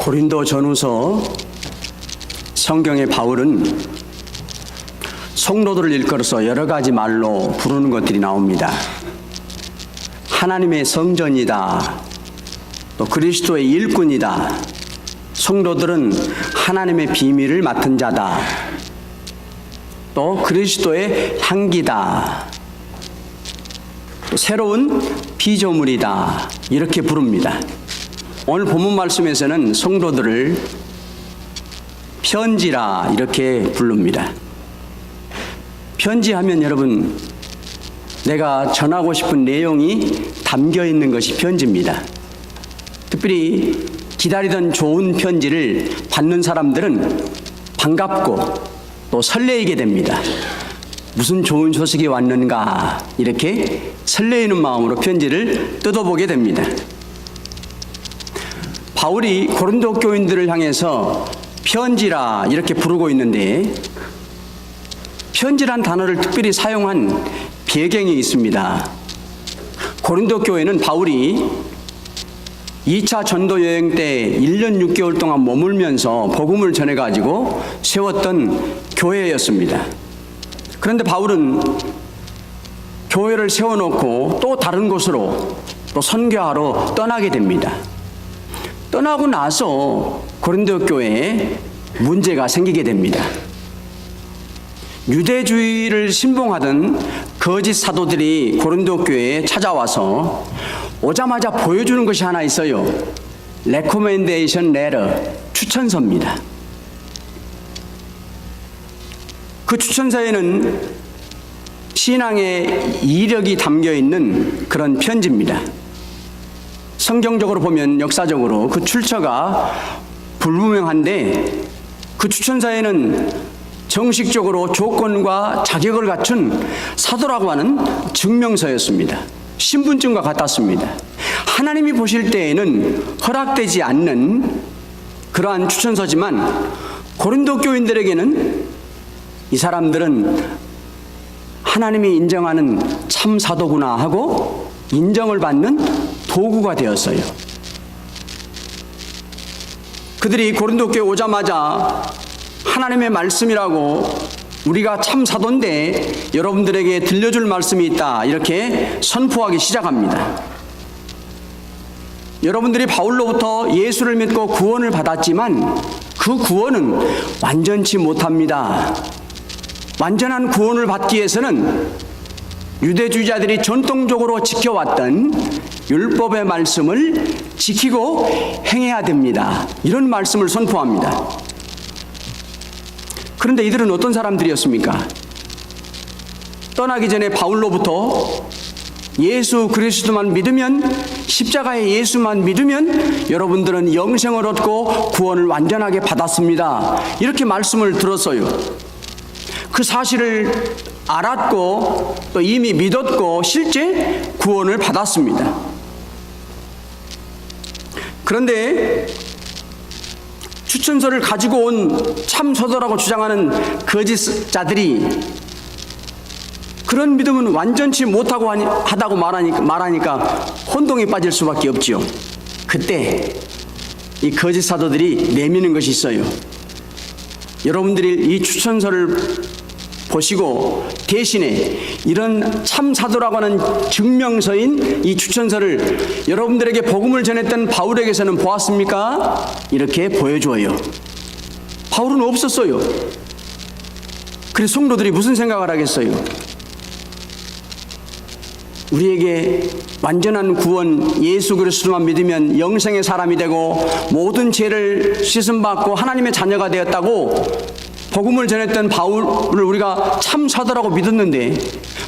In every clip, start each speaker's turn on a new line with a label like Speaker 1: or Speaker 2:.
Speaker 1: 고린도 전후서 성경의 바울은 성도들을 일컬어서 여러 가지 말로 부르는 것들이 나옵니다. 하나님의 성전이다, 또 그리스도의 일꾼이다, 성도들은 하나님의 비밀을 맡은 자다, 또 그리스도의 향기다, 또 새로운 피조물이다, 이렇게 부릅니다. 오늘 본문 말씀에서는 성도들을 편지라 이렇게 부릅니다. 편지하면 여러분, 내가 전하고 싶은 내용이 담겨 있는 것이 편지입니다. 특별히 기다리던 좋은 편지를 받는 사람들은 반갑고 또 설레이게 됩니다. 무슨 좋은 소식이 왔는가, 이렇게 설레이는 마음으로 편지를 뜯어보게 됩니다. 바울이 고린도 교인들을 향해서 편지라 이렇게 부르고 있는데, 편지란 단어를 특별히 사용한 배경이 있습니다. 고린도 교회는 바울이 2차 전도 여행 때 1년 6개월 동안 머물면서 복음을 전해가지고 세웠던 교회였습니다. 그런데 바울은 교회를 세워놓고 또 다른 곳으로 또 선교하러 떠나게 됩니다. 떠나고 나서 고린도 교회에 문제가 생기게 됩니다. 유대주의를 신봉하던 거짓 사도들이 고린도 교회에 찾아와서 오자마자 보여주는 것이 하나 있어요. 레코멘데이션 레터, 추천서입니다. 그 추천서에는 신앙의 이력이 담겨 있는 그런 편지입니다. 성경적으로 보면 역사적으로 그 출처가 불분명한데, 그 추천서에는 정식적으로 조건과 자격을 갖춘 사도라고 하는 증명서였습니다. 신분증과 같았습니다. 하나님이 보실 때에는 허락되지 않는 그러한 추천서지만, 고린도 교인들에게는 이 사람들은 하나님이 인정하는 참 사도구나 하고 인정을 받는 도구가 되었어요. 그들이 고린도 교회 오자마자 하나님의 말씀이라고, 우리가 참 사도인데 여러분들에게 들려줄 말씀이 있다, 이렇게 선포하기 시작합니다. 여러분들이 바울로부터 예수를 믿고 구원을 받았지만 그 구원은 완전치 못합니다. 완전한 구원을 받기 위해서는 유대주의자들이 전통적으로 지켜왔던 율법의 말씀을 지키고 행해야 됩니다. 이런 말씀을 선포합니다. 그런데 이들은 어떤 사람들이었습니까? 떠나기 전에 바울로부터 예수 그리스도만 믿으면, 십자가의 예수만 믿으면 여러분들은 영생을 얻고 구원을 완전하게 받았습니다, 이렇게 말씀을 들었어요. 그 사실을 알았고 또 이미 믿었고 실제 구원을 받았습니다. 그런데 추천서를 가지고 온 참서도라고 주장하는 거짓자들이 그런 믿음은 완전치 못하고 하다고 말하니까 혼동에 빠질 수밖에 없지요. 그때 이 거짓 사도들이 내미는 것이 있어요. 여러분들이 이 추천서를 보시고 대신에 이런 참 사도라고 하는 증명서인 이 추천서를 여러분들에게 복음을 전했던 바울에게서는 보았습니까? 이렇게 보여줘요. 바울은 없었어요. 그래서 성도들이 무슨 생각을 하겠어요? 우리에게 완전한 구원, 예수 그리스도만 믿으면 영생의 사람이 되고 모든 죄를 씻음받고 하나님의 자녀가 되었다고 복음을 전했던 바울을 우리가 참 사도라고 믿었는데,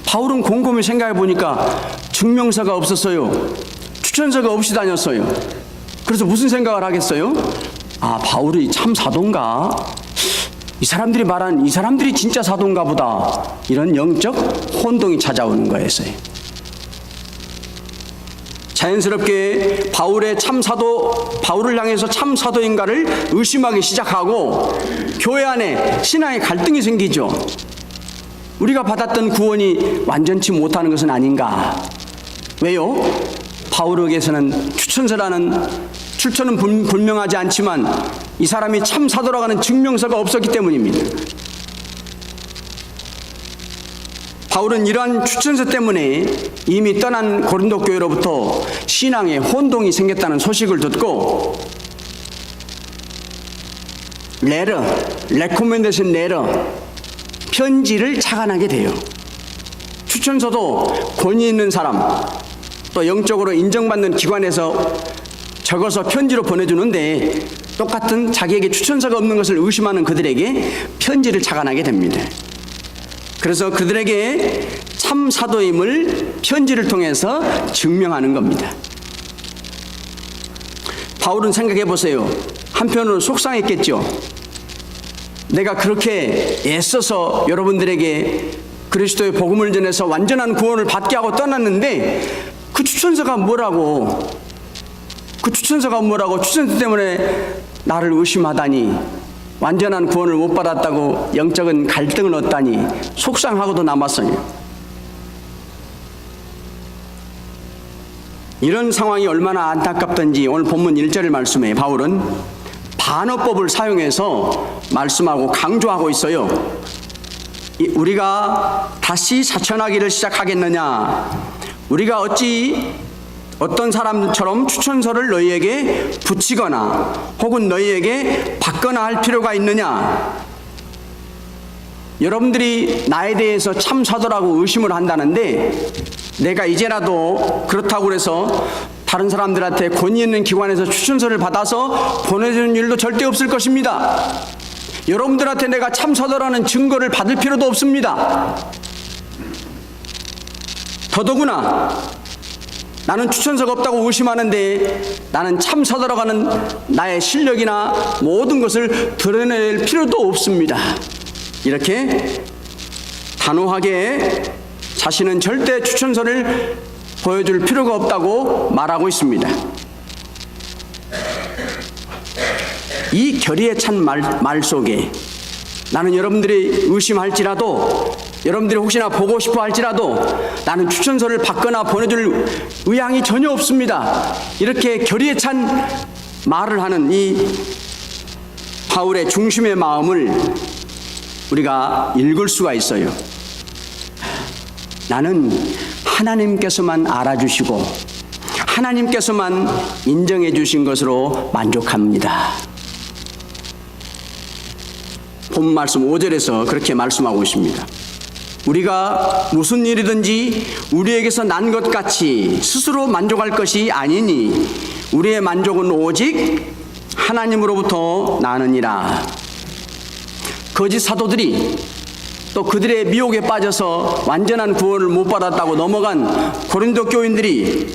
Speaker 1: 바울은 곰곰이 생각해 보니까 증명서가 없었어요. 추천서가 없이 다녔어요. 그래서 무슨 생각을 하겠어요? 아, 바울이 참 사도인가? 이 사람들이 말한 이 사람들이 진짜 사도인가 보다, 이런 영적 혼동이 찾아오는 거였어요. 자연스럽게 바울의 참사도, 바울을 향해서 참사도인가를 의심하기 시작하고 교회 안에 신앙의 갈등이 생기죠. 우리가 받았던 구원이 완전치 못하는 것은 아닌가? 왜요? 바울에게서는 출처는 분명하지 않지만 이 사람이 참 사도라고 하는 증명서가 없었기 때문입니다. 바울은 이러한 추천서 때문에 이미 떠난 고린도 교회로부터 신앙의 혼동이 생겼다는 소식을 듣고 레코멘데이션 레터, 편지를 착안하게 돼요. 추천서도 권위 있는 사람, 또 영적으로 인정받는 기관에서 적어서 편지로 보내주는데 똑같은 자기에게 추천서가 없는 것을 의심하는 그들에게 편지를 착안하게 됩니다. 그래서 그들에게 참 사도임을 편지를 통해서 증명하는 겁니다. 바울은 생각해 보세요. 한편으로 속상했겠죠. 내가 그렇게 애써서 여러분들에게 그리스도의 복음을 전해서 완전한 구원을 받게 하고 떠났는데 그 추천서가 뭐라고 추천서 때문에 나를 의심하다니, 완전한 구원을 못 받았다고 영적인 갈등을 얻다니 속상하고도 남았어요. 이런 상황이 얼마나 안타깝던지 오늘 본문 1절 말씀에 바울은 반어법을 사용해서 말씀하고 강조하고 있어요. 우리가 다시 사천하기를 시작하겠느냐? 우리가 어찌 어떤 사람처럼 추천서를 너희에게 붙이거나 혹은 너희에게 받거나 할 필요가 있느냐? 여러분들이 나에 대해서 참 사도라고 의심을 한다는데 내가 이제라도 그렇다고 해서 다른 사람들한테 권위 있는 기관에서 추천서를 받아서 보내주는 일도 절대 없을 것입니다. 여러분들한테 내가 참 사도라는 증거를 받을 필요도 없습니다. 더더구나 나는 추천서가 없다고 의심하는데 나는 참 사도라고 하는 나의 실력이나 모든 것을 드러낼 필요도 없습니다. 이렇게 단호하게 자신은 절대 추천서를 보여줄 필요가 없다고 말하고 있습니다. 이 결의에 찬 말 속에 나는 여러분들이 의심할지라도, 여러분들이 혹시나 보고 싶어 할지라도 나는 추천서를 받거나 보내줄 의향이 전혀 없습니다. 이렇게 결의에 찬 말을 하는 이 바울의 중심의 마음을 우리가 읽을 수가 있어요. 나는 하나님께서만 알아주시고 하나님께서만 인정해 주신 것으로 만족합니다. 본 말씀 5절에서 그렇게 말씀하고 있습니다. 우리가 무슨 일이든지 우리에게서 난 것 같이 스스로 만족할 것이 아니니 우리의 만족은 오직 하나님으로부터 나느니라. 거짓 사도들이 또 그들의 미혹에 빠져서 완전한 구원을 못 받았다고 넘어간 고린도 교인들이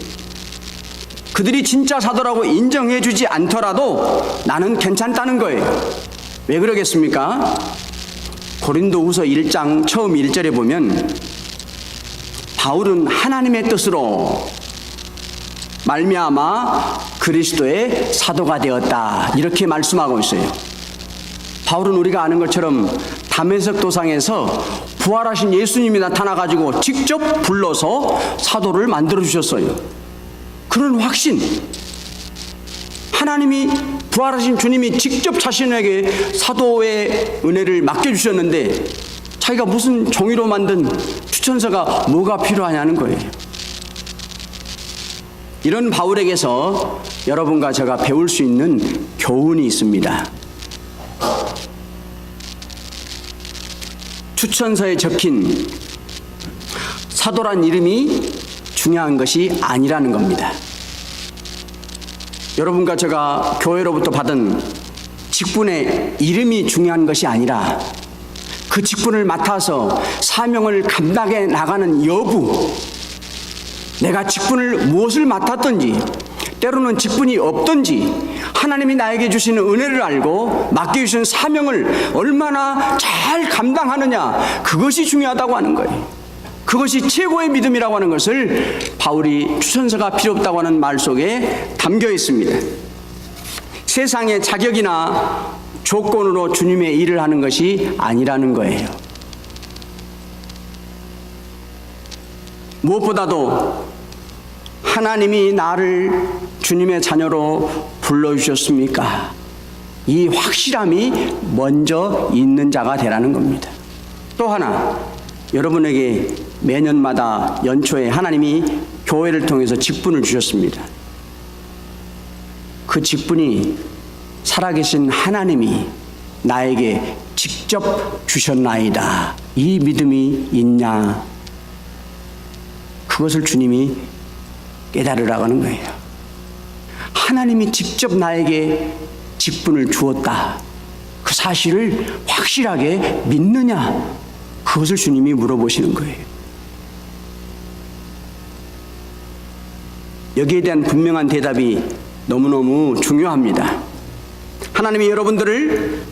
Speaker 1: 그들이 진짜 사도라고 인정해 주지 않더라도 나는 괜찮다는 거예요. 왜 그러겠습니까? 고린도후서 1장 처음 1절에 보면 바울은 하나님의 뜻으로 말미암아 그리스도의 사도가 되었다, 이렇게 말씀하고 있어요. 바울은 우리가 아는 것처럼 다메섹 도상에서 부활하신 예수님이 나타나가지고 직접 불러서 사도를 만들어 주셨어요. 그런 확신, 하나님이 부활하신 주님이 직접 자신에게 사도의 은혜를 맡겨주셨는데 자기가 무슨 종이로 만든 추천서가 뭐가 필요하냐는 거예요. 이런 바울에게서 여러분과 제가 배울 수 있는 교훈이 있습니다. 추천서에 적힌 사도란 이름이 중요한 것이 아니라는 겁니다. 여러분과 제가 교회로부터 받은 직분의 이름이 중요한 것이 아니라 그 직분을 맡아서 사명을 감당해 나가는 여부, 내가 직분을 무엇을 맡았든지 때로는 직분이 없든지 하나님이 나에게 주시는 은혜를 알고 맡겨주신 사명을 얼마나 잘 감당하느냐, 그것이 중요하다고 하는 거예요. 그것이 최고의 믿음이라고 하는 것을 바울이 추천서가 필요 없다고 하는 말 속에 담겨 있습니다. 세상의 자격이나 조건으로 주님의 일을 하는 것이 아니라는 거예요. 무엇보다도 하나님이 나를 주님의 자녀로 불러주셨습니까? 이 확실함이 먼저 있는 자가 되라는 겁니다. 또 하나, 여러분에게 매년마다 연초에 하나님이 교회를 통해서 직분을 주셨습니다. 그 직분이 살아계신 하나님이 나에게 직접 주셨나이다. 이 믿음이 있냐? 그것을 주님이 깨달으라고 하는 거예요. 하나님이 직접 나에게 직분을 주었다. 그 사실을 확실하게 믿느냐? 그것을 주님이 물어보시는 거예요. 여기에 대한 분명한 대답이 너무너무 중요합니다. 하나님이 여러분들을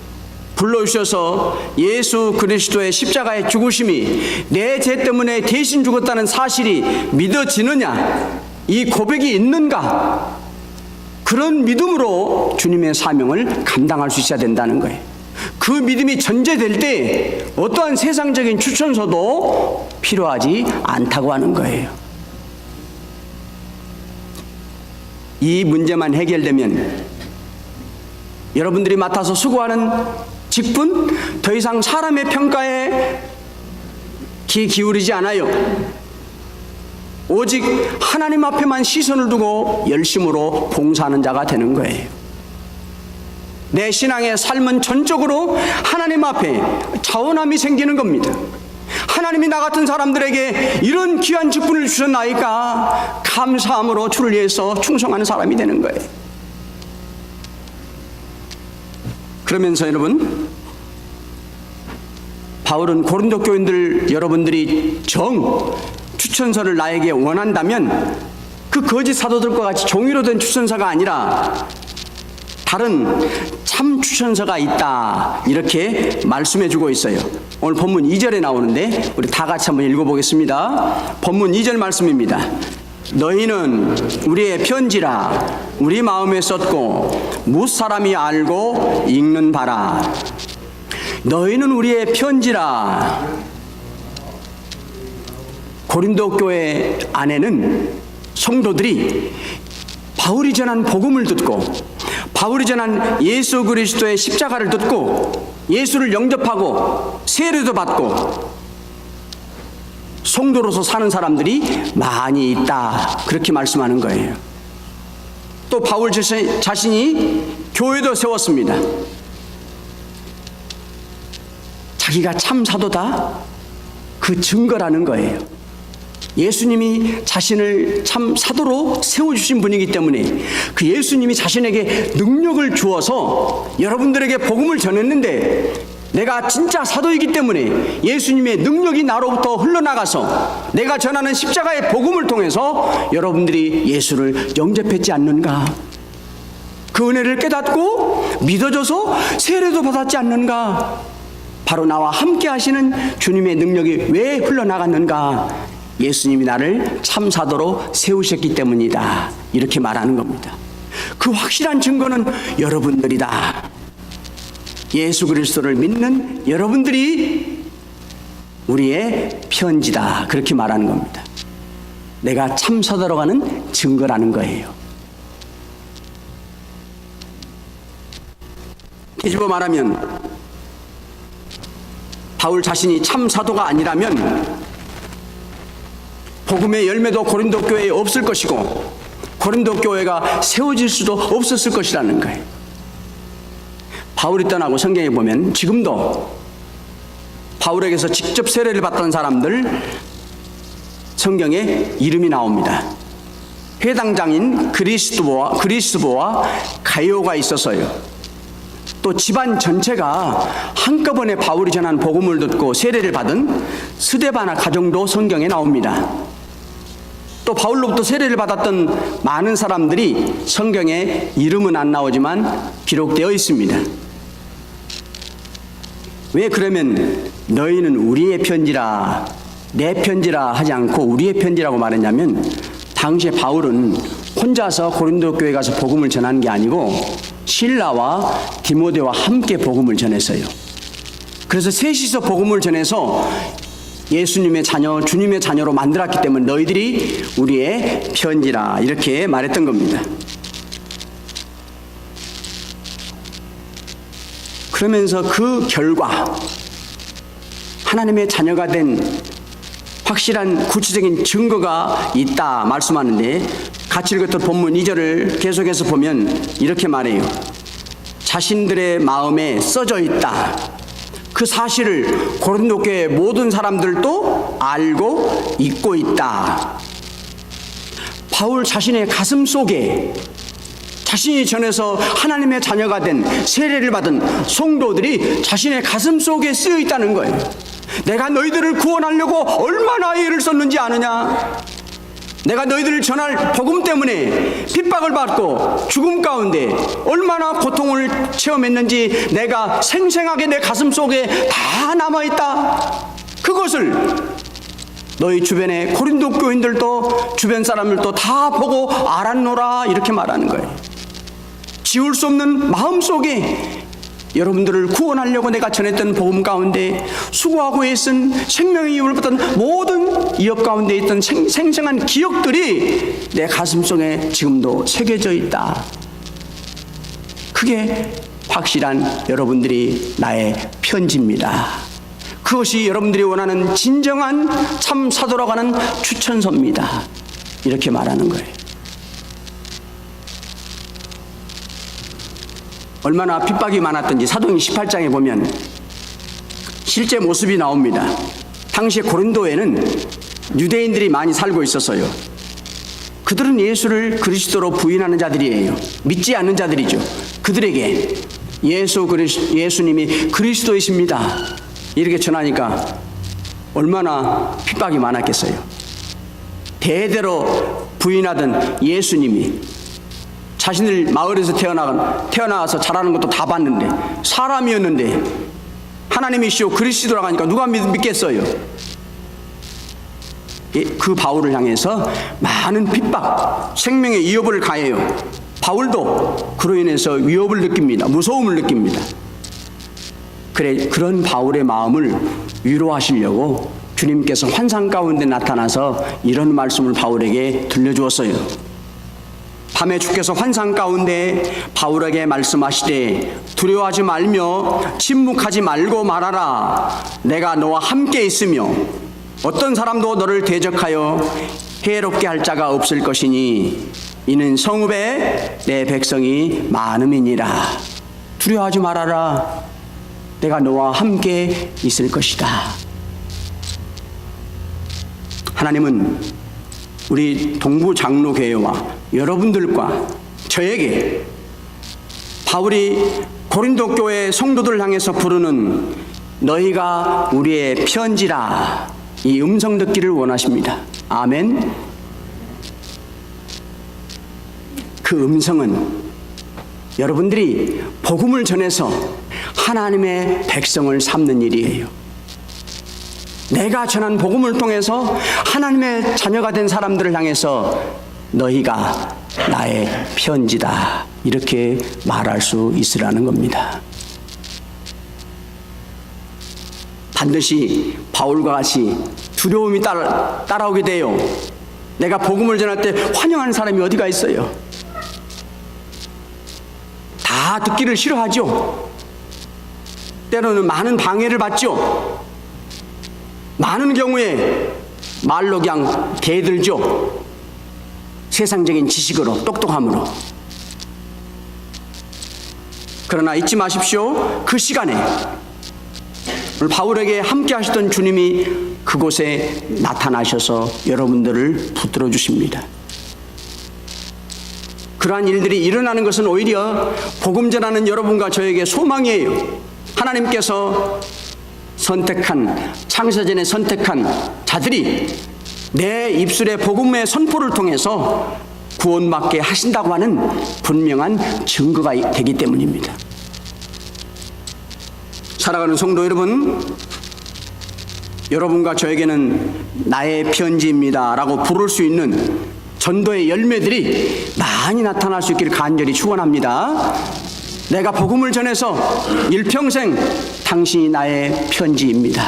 Speaker 1: 불러주셔서 예수 그리스도의 십자가의 죽으심이 내 죄 때문에 대신 죽었다는 사실이 믿어지느냐? 이 고백이 있는가? 그런 믿음으로 주님의 사명을 감당할 수 있어야 된다는 거예요. 그 믿음이 전제될 때 어떠한 세상적인 추천서도 필요하지 않다고 하는 거예요. 이 문제만 해결되면 여러분들이 맡아서 수고하는 직분 더 이상 사람의 평가에 귀 기울이지 않아요. 오직 하나님 앞에만 시선을 두고 열심으로 봉사하는 자가 되는 거예요. 내 신앙의 삶은 전적으로 하나님 앞에 차원함이 생기는 겁니다. 하나님이 나 같은 사람들에게 이런 귀한 직분을 주셨나이까 감사함으로 주를 위해서 충성하는 사람이 되는 거예요. 그러면서 여러분, 바울은 고린도 교인들 여러분들이 추천서를 나에게 원한다면 그 거짓 사도들과 같이 종이로 된 추천서가 아니라 다른 참 추천서가 있다, 이렇게 말씀해 주고 있어요. 오늘 본문 2절에 나오는데 우리 다 같이 한번 읽어보겠습니다. 본문 2절 말씀입니다. 너희는 우리의 편지라 우리 마음에 썼고 무사람이 알고 읽는 바라. 너희는 우리의 편지라. 고린도 교회 안에는 성도들이 바울이 전한 복음을 듣고 바울이 전한 예수 그리스도의 십자가를 듣고 예수를 영접하고 세례도 받고 성도로서 사는 사람들이 많이 있다, 그렇게 말씀하는 거예요. 또 바울 자신이 교회도 세웠습니다. 자기가 참 사도다, 그 증거라는 거예요. 예수님이 자신을 참 사도로 세워주신 분이기 때문에 그 예수님이 자신에게 능력을 주어서 여러분들에게 복음을 전했는데, 내가 진짜 사도이기 때문에 예수님의 능력이 나로부터 흘러나가서 내가 전하는 십자가의 복음을 통해서 여러분들이 예수를 영접했지 않는가? 그 은혜를 깨닫고 믿어줘서 세례도 받았지 않는가? 바로 나와 함께 하시는 주님의 능력이 왜 흘러나갔는가? 예수님이 나를 참 사도로 세우셨기 때문이다, 이렇게 말하는 겁니다. 그 확실한 증거는 여러분들이다. 예수 그리스도를 믿는 여러분들이 우리의 편지다, 그렇게 말하는 겁니다. 내가 참 사도로 가는 증거라는 거예요. 뒤집어 말하면 바울 자신이 참 사도가 아니라면 복음의 열매도 고린도 교회에 없을 것이고 고린도 교회가 세워질 수도 없었을 것이라는 거예요. 바울이 떠나고 성경에 보면 지금도 바울에게서 직접 세례를 받던 사람들 성경에 이름이 나옵니다. 회당장인 그리스도와 가이오가 있어서요. 또 집안 전체가 한꺼번에 바울이 전한 복음을 듣고 세례를 받은 스데바나 가정도 성경에 나옵니다. 또 바울로부터 세례를 받았던 많은 사람들이 성경에 이름은 안 나오지만 기록되어 있습니다. 왜 그러면 너희는 우리의 편지라, 내 편지라 하지 않고 우리의 편지라고 말했냐면, 당시에 바울은 혼자서 고린도 교회 가서 복음을 전한 게 아니고 실라와 디모데와 함께 복음을 전했어요. 그래서 셋이서 복음을 전해서 예수님의 자녀, 주님의 자녀로 만들었기 때문에 너희들이 우리의 편지라 이렇게 말했던 겁니다. 그러면서 그 결과 하나님의 자녀가 된 확실한 구체적인 증거가 있다 말씀하는데, 같이 읽었던 본문 2절을 계속해서 보면 이렇게 말해요. 자신들의 마음에 써져 있다. 그 사실을 고린도 교회 모든 사람들도 알고 있고 있다. 바울 자신의 가슴 속에 자신이 전해서 하나님의 자녀가 된 세례를 받은 성도들이 자신의 가슴 속에 쓰여 있다는 거예요. 내가 너희들을 구원하려고 얼마나 애를 썼는지 아느냐? 내가 너희들을 전할 복음 때문에 핍박을 받고 죽음 가운데 얼마나 고통을 체험했는지 내가 생생하게 내 가슴 속에 다 남아있다. 그것을 너희 주변의 고린도 교인들도 주변 사람들도 다 보고 알았노라 이렇게 말하는 거예요. 지울 수 없는 마음속에 여러분들을 구원하려고 내가 전했던 복음 가운데 수고하고 애쓴 생명의 이유를 받던 모든 이업 가운데 있던 생생한 기억들이 내 가슴속에 지금도 새겨져 있다. 그게 확실한 여러분들이 나의 편지입니다. 그것이 여러분들이 원하는 진정한 참 사도라고 하는 추천서입니다. 이렇게 말하는 거예요. 얼마나 핍박이 많았던지 사도행 18장에 보면 실제 모습이 나옵니다. 당시에 고린도에는 유대인들이 많이 살고 있었어요. 그들은 예수를 그리스도로 부인하는 자들이에요. 믿지 않는 자들이죠. 그들에게 예수님이 그리스도이십니다 이렇게 전하니까 얼마나 핍박이 많았겠어요. 대대로 부인하던 예수님이 자신들 마을에서 태어나서 자라는 것도 다 봤는데, 사람이었는데 하나님이시오 그리스도라고 하니까 누가 믿겠어요? 그 바울을 향해서 많은 핍박, 생명의 위협을 가해요. 바울도 그로 인해서 위협을 느낍니다. 무서움을 느낍니다. 그런 바울의 마음을 위로하시려고 주님께서 환상 가운데 나타나서 이런 말씀을 바울에게 들려주었어요. 밤에 주께서 환상 가운데 바울에게 말씀하시되 두려워하지 말며 침묵하지 말고 말하라. 내가 너와 함께 있으며 어떤 사람도 너를 대적하여 해롭게 할 자가 없을 것이니 이는 성읍에 내 백성이 많음이니라. 두려워하지 말아라. 내가 너와 함께 있을 것이다. 하나님은 우리 동부 장로교회와 여러분들과 저에게 바울이 고린도 교회 성도들을 향해서 부르는 너희가 우리의 편지라 이 음성 듣기를 원하십니다. 아멘. 그 음성은 여러분들이 복음을 전해서 하나님의 백성을 삼는 일이에요. 내가 전한 복음을 통해서 하나님의 자녀가 된 사람들을 향해서 너희가 나의 편지다 이렇게 말할 수 있으라는 겁니다. 반드시 바울과 같이 두려움이 따라오게 돼요. 내가 복음을 전할 때 환영하는 사람이 어디가 있어요? 다 듣기를 싫어하죠. 때로는 많은 방해를 받죠. 많은 경우에 말로 그냥 대들죠. 세상적인 지식으로, 똑똑함으로. 그러나 잊지 마십시오. 그 시간에 오늘 바울에게 함께 하시던 주님이 그곳에 나타나셔서 여러분들을 붙들어 주십니다. 그러한 일들이 일어나는 것은 오히려 복음 전하는 여러분과 저에게 소망이에요. 하나님께서 선택한, 창세전에 선택한 자들이 내 입술의 복음의 선포를 통해서 구원받게 하신다고 하는 분명한 증거가 되기 때문입니다. 살아가는 성도 여러분, 여러분과 저에게는 나의 편지입니다 라고 부를 수 있는 전도의 열매들이 많이 나타날 수 있기를 간절히 축원합니다. 내가 복음을 전해서 일평생 당신이 나의 편지입니다.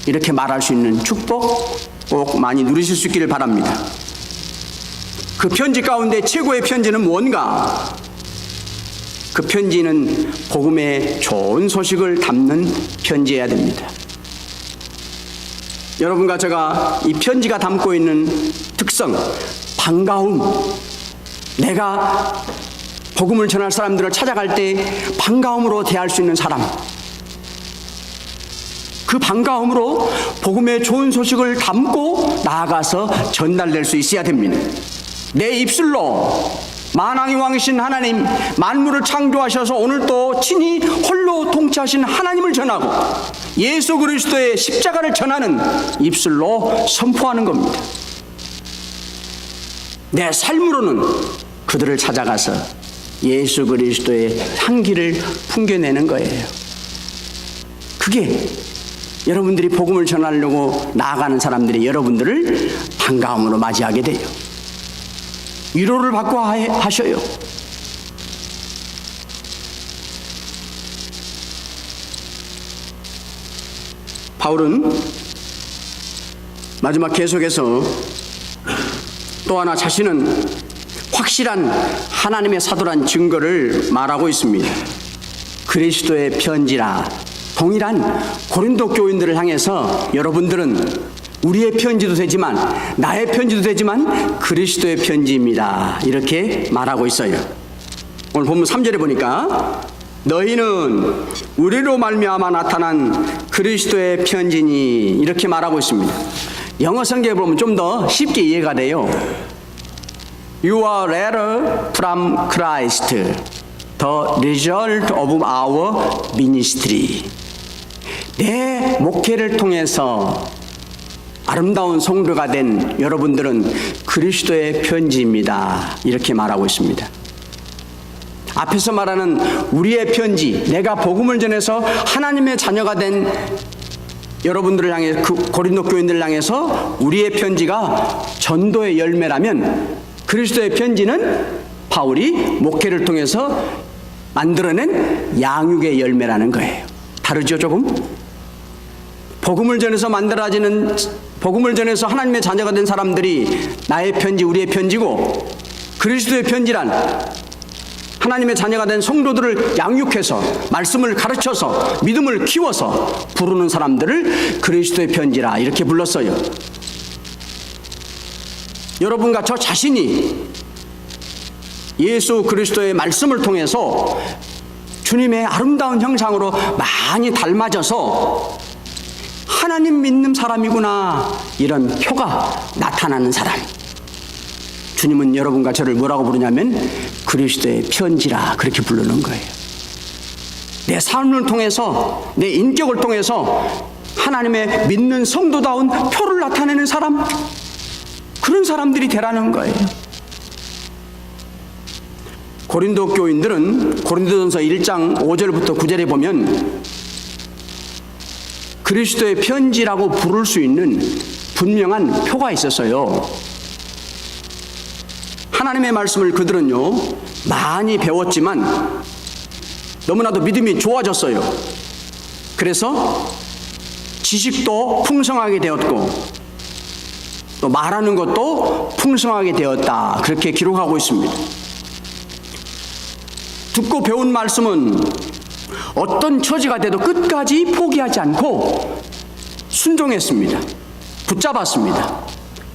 Speaker 1: 이렇게 말할 수 있는 축복 꼭 많이 누리실 수 있기를 바랍니다. 그 편지 가운데 최고의 편지는 뭔가? 그 편지는 복음의 좋은 소식을 담는 편지여야 됩니다. 여러분과 제가 이 편지가 담고 있는 특성, 반가움, 내가 복음을 전할 사람들을 찾아갈 때 반가움으로 대할 수 있는 사람, 그 반가움으로 복음의 좋은 소식을 담고 나아가서 전달될 수 있어야 됩니다. 내 입술로 만왕의 왕이신 하나님, 만물을 창조하셔서 오늘도 친히 홀로 통치하신 하나님을 전하고 예수 그리스도의 십자가를 전하는 입술로 선포하는 겁니다. 내 삶으로는 그들을 찾아가서 예수 그리스도의 향기를 풍겨내는 거예요. 그게 여러분들이 복음을 전하려고 나아가는 사람들이 여러분들을 반가움으로 맞이하게 돼요. 위로를 받고 하셔요. 바울은 마지막 계속해서 또 하나 자신은 확실한 하나님의 사도란 증거를 말하고 있습니다. 그리스도의 편지라. 동일한 고린도 교인들을 향해서 여러분들은 우리의 편지도 되지만 나의 편지도 되지만 그리스도의 편지입니다. 이렇게 말하고 있어요. 오늘 본문 3절에 보니까 너희는 우리로 말미암아 나타난 그리스도의 편지니 이렇게 말하고 있습니다. 영어 성경에 보면 좀 더 쉽게 이해가 돼요. You are letter from Christ, the result of our ministry. 내 목회를 통해서 아름다운 성도가 된 여러분들은 그리스도의 편지입니다. 이렇게 말하고 있습니다. 앞에서 말하는 우리의 편지, 내가 복음을 전해서 하나님의 자녀가 된 여러분들을 향해, 그 고린도 교인들을 향해서 우리의 편지가 전도의 열매라면 그리스도의 편지는 바울이 목회를 통해서 만들어낸 양육의 열매라는 거예요. 다르죠, 조금? 복음을 전해서 만들어지는, 복음을 전해서 하나님의 자녀가 된 사람들이 나의 편지, 우리의 편지고, 그리스도의 편지란 하나님의 자녀가 된 성도들을 양육해서 말씀을 가르쳐서 믿음을 키워서 부르는 사람들을 그리스도의 편지라 이렇게 불렀어요. 여러분과 저 자신이 예수 그리스도의 말씀을 통해서 주님의 아름다운 형상으로 많이 닮아져서 하나님 믿는 사람이구나 이런 표가 나타나는 사람. 주님은 여러분과 저를 뭐라고 부르냐면 그리스도의 편지라 그렇게 부르는 거예요. 내 삶을 통해서, 내 인격을 통해서 하나님의 믿는 성도다운 표를 나타내는 사람, 그런 사람들이 되라는 거예요. 고린도 교인들은 고린도전서 1장 5절부터 9절에 보면 그리스도의 편지라고 부를 수 있는 분명한 표가 있었어요. 하나님의 말씀을 그들은요 많이 배웠지만 너무나도 믿음이 좋아졌어요. 그래서 지식도 풍성하게 되었고 또 말하는 것도 풍성하게 되었다 그렇게 기록하고 있습니다. 듣고 배운 말씀은 어떤 처지가 돼도 끝까지 포기하지 않고 순종했습니다. 붙잡았습니다.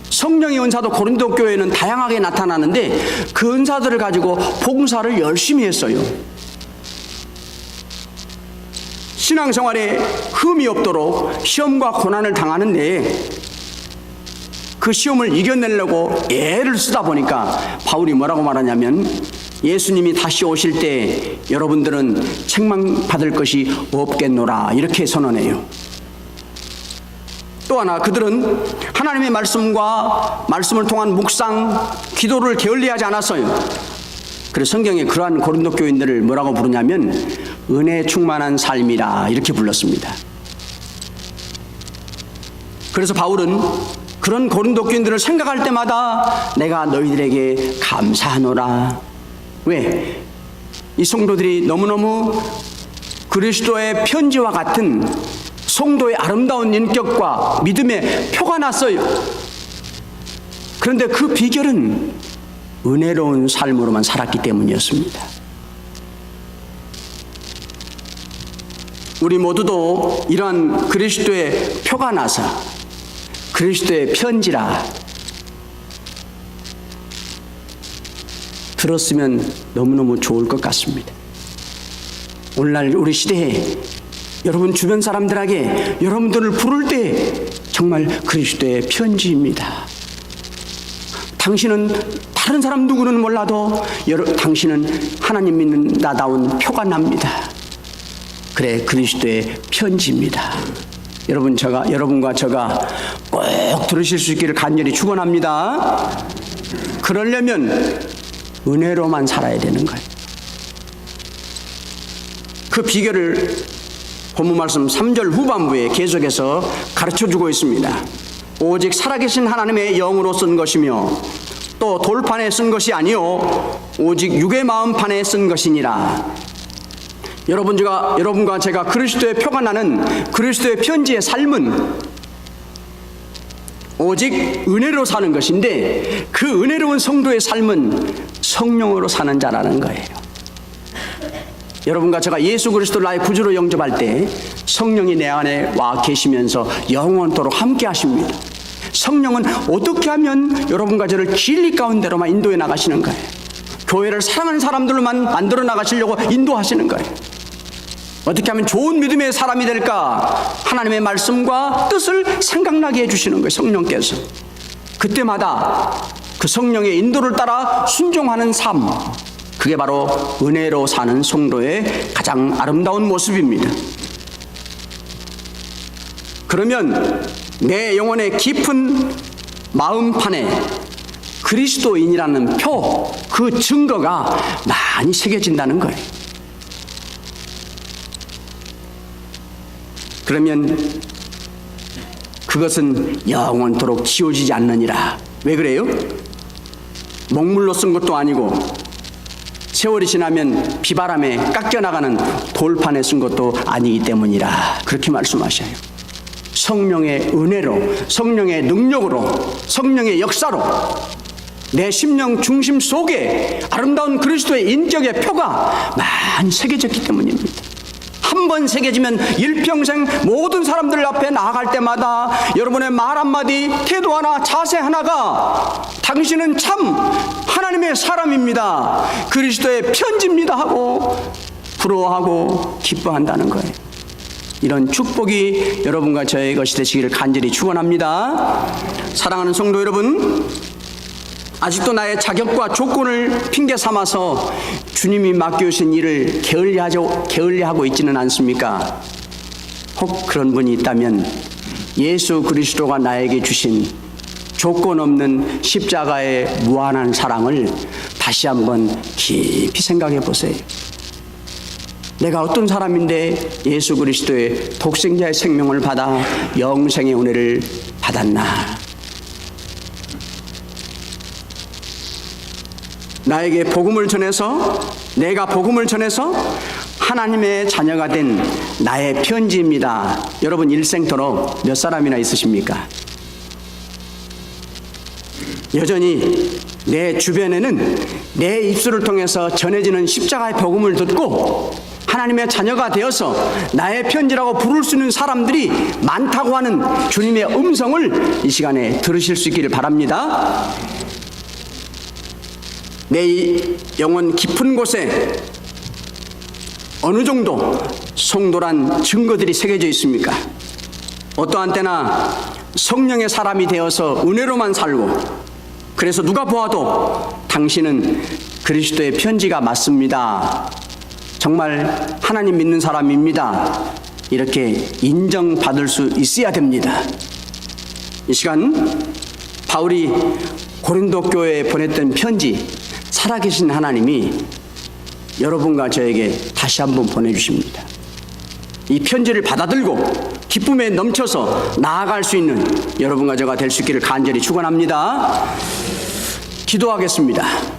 Speaker 1: 성령의 은사도 고린도 교회는 다양하게 나타나는데 그 은사들을 가지고 봉사를 열심히 했어요. 신앙생활에 흠이 없도록 시험과 고난을 당하는데 그 시험을 이겨내려고 애를 쓰다 보니까 바울이 뭐라고 말하냐면 예수님이 다시 오실 때 여러분들은 책망받을 것이 없겠노라 이렇게 선언해요. 또 하나 그들은 하나님의 말씀을 통한 묵상, 기도를 게을리하지 않았어요. 그래서 성경에 그러한 고린도 교인들을 뭐라고 부르냐면 은혜 충만한 삶이라 이렇게 불렀습니다. 그래서 바울은 그런 고린도 교인들을 생각할 때마다 내가 너희들에게 감사하노라. 왜? 이 성도들이 너무너무 그리스도의 편지와 같은 성도의 아름다운 인격과 믿음의 표가 났어요. 그런데 그 비결은 은혜로운 삶으로만 살았기 때문이었습니다. 우리 모두도 이러한 그리스도의 표가 나서 그리스도의 편지라 들었으면 너무너무 좋을 것 같습니다. 오늘날 우리 시대에 여러분 주변 사람들에게 여러분들을 부를 때 정말 그리스도의 편지입니다. 당신은 다른 사람 누구는 몰라도 당신은 하나님 믿는 나다운 표가 납니다. 그래, 그리스도의 편지입니다. 여러분과 제가 꼭 들으실 수 있기를 간절히 축원합니다. 그러려면 은혜로만 살아야 되는 거예요. 그 비결을 본문 말씀 3절 후반부에 계속해서 가르쳐주고 있습니다. 오직 살아계신 하나님의 영으로 쓴 것이며 또 돌판에 쓴 것이 아니요 오직 육의 마음판에 쓴 것이니라. 여러분과 제가 그리스도의 표가 나는 그리스도의 편지의 삶은 오직 은혜로 사는 것인데 그 은혜로운 성도의 삶은 성령으로 사는 자라는 거예요. 여러분과 제가 예수 그리스도를 나의 구주로 영접할 때 성령이 내 안에 와 계시면서 영원토록 함께 하십니다. 성령은 어떻게 하면 여러분과 저를 진리 가운데로만 인도해 나가시는 거예요. 교회를 사랑하는 사람들로만 만들어 나가시려고 인도하시는 거예요. 어떻게 하면 좋은 믿음의 사람이 될까? 하나님의 말씀과 뜻을 생각나게 해주시는 거예요. 성령께서 그때마다 그 성령의 인도를 따라 순종하는 삶, 그게 바로 은혜로 사는 성도의 가장 아름다운 모습입니다. 그러면 내 영혼의 깊은 마음판에 그리스도인이라는 표, 그 증거가 많이 새겨진다는 거예요. 그러면 그것은 영원토록 지워지지 않느니라. 왜 그래요? 먹물로 쓴 것도 아니고 세월이 지나면 비바람에 깎여나가는 돌판에 쓴 것도 아니기 때문이라. 그렇게 말씀하셔요. 성령의 은혜로, 성령의 능력으로, 성령의 역사로 내 심령 중심 속에 아름다운 그리스도의 인격의 표가 많이 새겨졌기 때문입니다. 한 번 새겨지면 일평생 모든 사람들 앞에 나아갈 때마다 여러분의 말 한마디, 태도 하나, 자세 하나가 당신은 참 하나님의 사람입니다, 그리스도의 편지입니다 하고 부러워하고 기뻐한다는 거예요. 이런 축복이 여러분과 저의 것이 되시기를 간절히 축원합니다. 사랑하는 성도 여러분, 아직도 나의 자격과 조건을 핑계 삼아서 주님이 맡겨주신 일을 게을리하고 있지는 않습니까? 혹 그런 분이 있다면 예수 그리스도가 나에게 주신 조건 없는 십자가의 무한한 사랑을 다시 한번 깊이 생각해 보세요. 내가 어떤 사람인데 예수 그리스도의 독생자의 생명을 받아 영생의 은혜를 받았나? 나에게 복음을 전해서, 내가 복음을 전해서 하나님의 자녀가 된 나의 편지입니다. 여러분 일생토록 몇 사람이나 있으십니까? 여전히 내 주변에는 내 입술을 통해서 전해지는 십자가의 복음을 듣고 하나님의 자녀가 되어서 나의 편지라고 부를 수 있는 사람들이 많다고 하는 주님의 음성을 이 시간에 들으실 수 있기를 바랍니다. 내 영혼 깊은 곳에 어느 정도 성도란 증거들이 새겨져 있습니까? 어떠한 때나 성령의 사람이 되어서 은혜로만 살고, 그래서 누가 보아도 당신은 그리스도의 편지가 맞습니다, 정말 하나님 믿는 사람입니다, 이렇게 인정받을 수 있어야 됩니다. 이 시간 바울이 고린도 교회에 보냈던 편지, 살아계신 하나님이 여러분과 저에게 다시 한번 보내주십니다. 이 편지를 받아들고 기쁨에 넘쳐서 나아갈 수 있는 여러분과 저가 될 수 있기를 간절히 축원합니다. 기도하겠습니다.